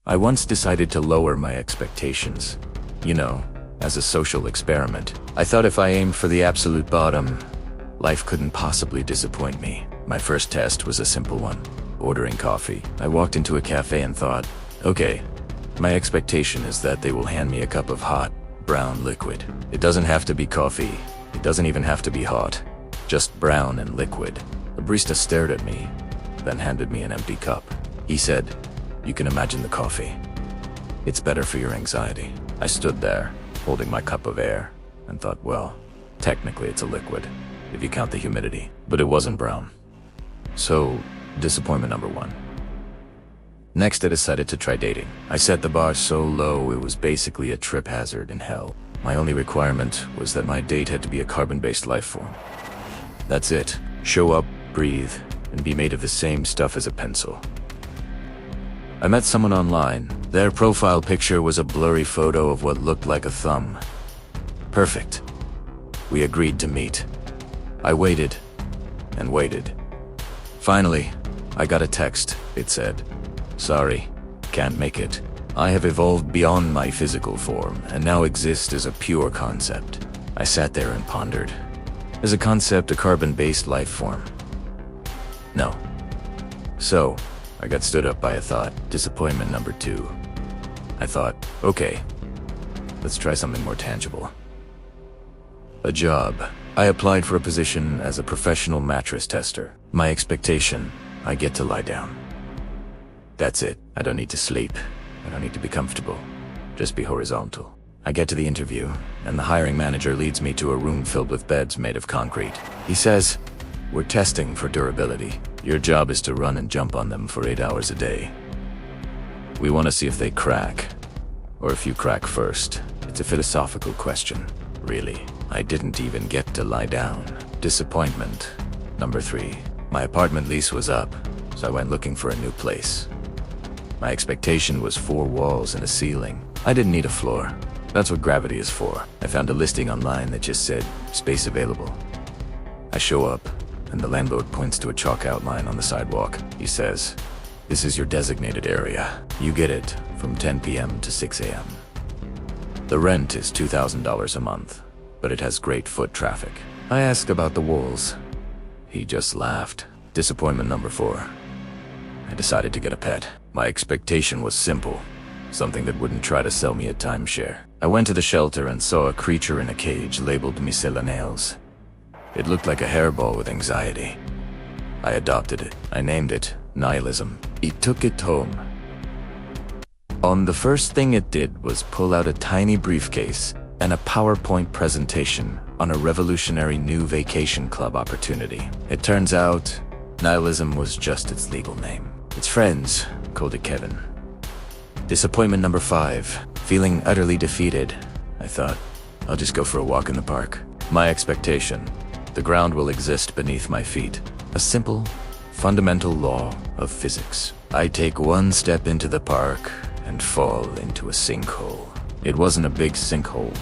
I once decided to lower my expectations. You know, as a social experiment. I thought if I aimed for the absolute bottom, life couldn't possibly disappoint me. My first test was a simple one, ordering coffee. I walked into a cafe and thought, okay, my expectation is that they will hand me a cup of hot, brown liquid. It doesn't have to be coffee. It doesn't even have to be hot. Just brown and liquid. The barista stared at me, then handed me an empty cup. He said, "You can imagine the coffee. It's better for your anxiety." I stood there, holding my cup of air, and thought, well, technically it's a liquid, if you count the humidity. But it wasn't brown. So, disappointment number 1. Next, I decided to try dating. I set the bar so low it was basically a trip hazard in hell. My only requirement was that my date had to be a carbon-based life form. That's it. Show up, breathe, and be made of the same stuff as a pencil. I met someone online. Their profile picture was a blurry photo of what looked like a thumb. Perfect. We agreed to meet. I waited and waited. Finally, I got a text. It said, "Sorry, can't make it. I have evolved beyond my physical form and now exist as a pure concept." I sat there and pondered. Is a concept a carbon-based life form? No. So, I got stood up by a thought. Disappointment number 2. I thought, okay, let's try something more tangible. A job. I applied for a position as a professional mattress tester. My expectation, I get to lie down. That's it. I don't need to sleep. I don't need to be comfortable. Just be horizontal. I get to the interview, and the hiring manager leads me to a room filled with beds made of concrete. He says, "We're testing for durability. Your job is to run and jump on them for 8 hours a day. We want to see if they crack, or if you crack first." It's a philosophical question, really. I didn't even get to lie down. Disappointment number 3. My apartment lease was up, so I went looking for a new place. My expectation was 4 walls and a ceiling. I didn't need a floor. That's what gravity is for. I found a listing online that just said, "Space available." I show up, and the landlord points to a chalk outline on the sidewalk. He says, "This is your designated area. You get it from 10 p.m. to 6 a.m. The rent is $2,000 a month, but it has great foot traffic." I asked about the walls. He just laughed. Disappointment number 4. I decided to get a pet. My expectation was simple. Something that wouldn't try to sell me a timeshare. I went to the shelter and saw a creature in a cage labeled miscellaneous. It looked like a hairball with anxiety. I adopted it. I named it Nihilism. He took it home. The first thing it did was pull out a tiny briefcase and a PowerPoint presentation on a revolutionary new vacation club opportunity. It turns out, Nihilism was just its legal name. Its friends called it Kevin. Disappointment number 5. Feeling utterly defeated, I thought, I'll just go for a walk in the park. My expectation, the ground will exist beneath my feet. A simple, fundamental law of physics. I take one step into the park and fall into a sinkhole. It wasn't a big sinkhole,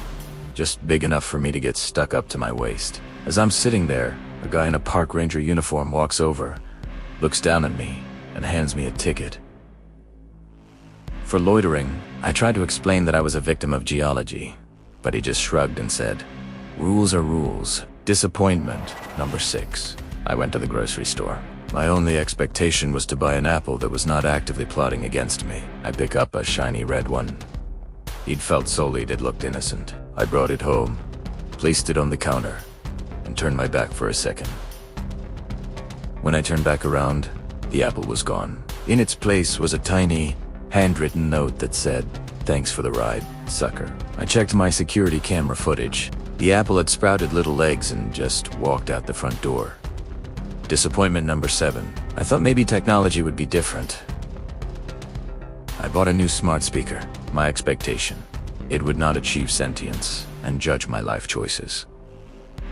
just big enough for me to get stuck up to my waist. As I'm sitting there, a guy in a park ranger uniform walks over, looks down at me, and hands me a ticket. For loitering, I tried to explain that I was a victim of geology, but he just shrugged and said, "Rules are rules." Disappointment number 6. I went to the grocery store. My only expectation was to buy an apple that was not actively plotting against me. I pick up a shiny red one. He'd felt sullied, it looked innocent. I brought it home, placed it on the counter, and turned my back for a second. When I turned back around, the apple was gone. In its place was a tiny, handwritten note that said, "Thanks for the ride, sucker." I checked my security camera footage. The apple had sprouted little legs and just walked out the front door. Disappointment number 7. I thought maybe technology would be different. I bought a new smart speaker. My expectation, it would not achieve sentience and judge my life choices.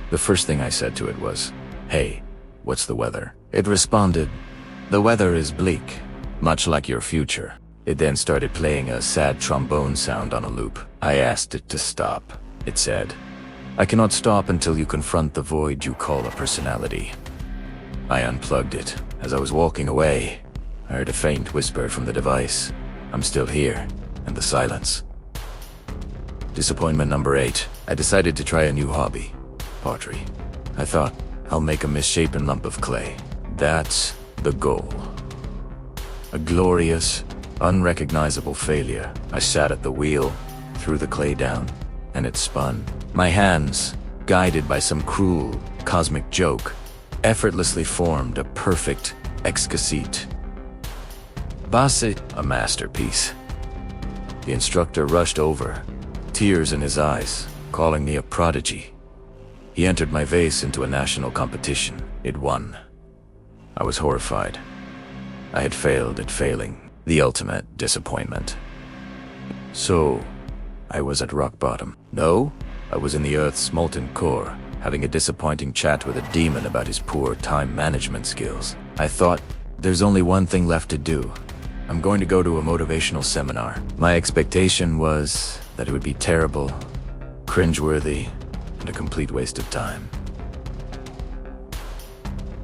The first thing I said to it was, "Hey, what's the weather?" It responded, "The weather is bleak, much like your future." It then started playing a sad trombone sound on a loop. I asked it to stop. It said, "I cannot stop until you confront the void you call a personality." I unplugged it. As I was walking away, I heard a faint whisper from the device. I'm still here, and the silence. Disappointment number 8. I decided to try a new hobby. Pottery. I thought, I'll make a misshapen lump of clay. That's the goal. A glorious, unrecognizable failure. I sat at the wheel, threw the clay down, and it spun. My hands, guided by some cruel, cosmic joke, effortlessly formed a perfect exquisite. Basit, a masterpiece. The instructor rushed over, tears in his eyes, calling me a prodigy. He entered my vase into a national competition. It won. I was horrified. I had failed at failing. The ultimate disappointment. So, I was at rock bottom. No, I was in the Earth's molten core, having a disappointing chat with a demon about his poor time management skills. I thought, there's only one thing left to do. I'm going to go to a motivational seminar. My expectation was that it would be terrible, cringeworthy, and a complete waste of time.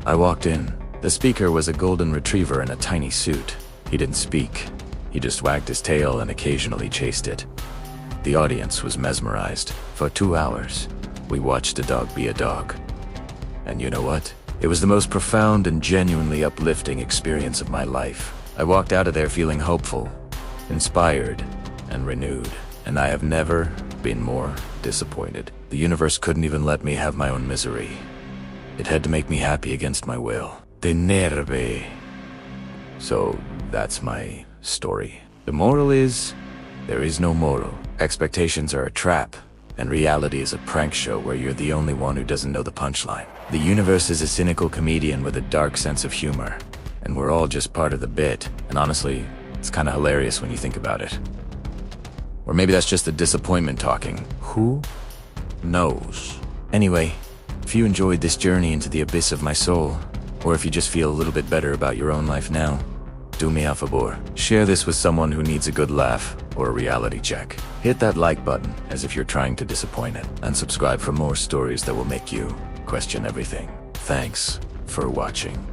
I walked in. The speaker was a golden retriever in a tiny suit. He didn't speak. He just wagged his tail and occasionally chased it. The audience was mesmerized. For 2 hours, we watched a dog be a dog. And you know what? It was the most profound and genuinely uplifting experience of my life. I walked out of there feeling hopeful, inspired, and renewed. And I have never been more disappointed. The universe couldn't even let me have my own misery. It had to make me happy against my will. Tenerve. So that's my story. The moral is, there is no moral. Expectations are a trap, and reality is a prank show where you're the only one who doesn't know the punchline. The universe is a cynical comedian with a dark sense of humor, and we're all just part of the bit. And honestly, it's kind of hilarious when you think about it. Or maybe that's just the disappointment talking. Who knows? Anyway, if you enjoyed this journey into the abyss of my soul, or if you just feel a little bit better about your own life now, do me a favor. Share this with someone who needs a good laugh or a reality check. Hit that like button as if you're trying to disappoint it, and subscribe for more stories that will make you question everything. Thanks for watching.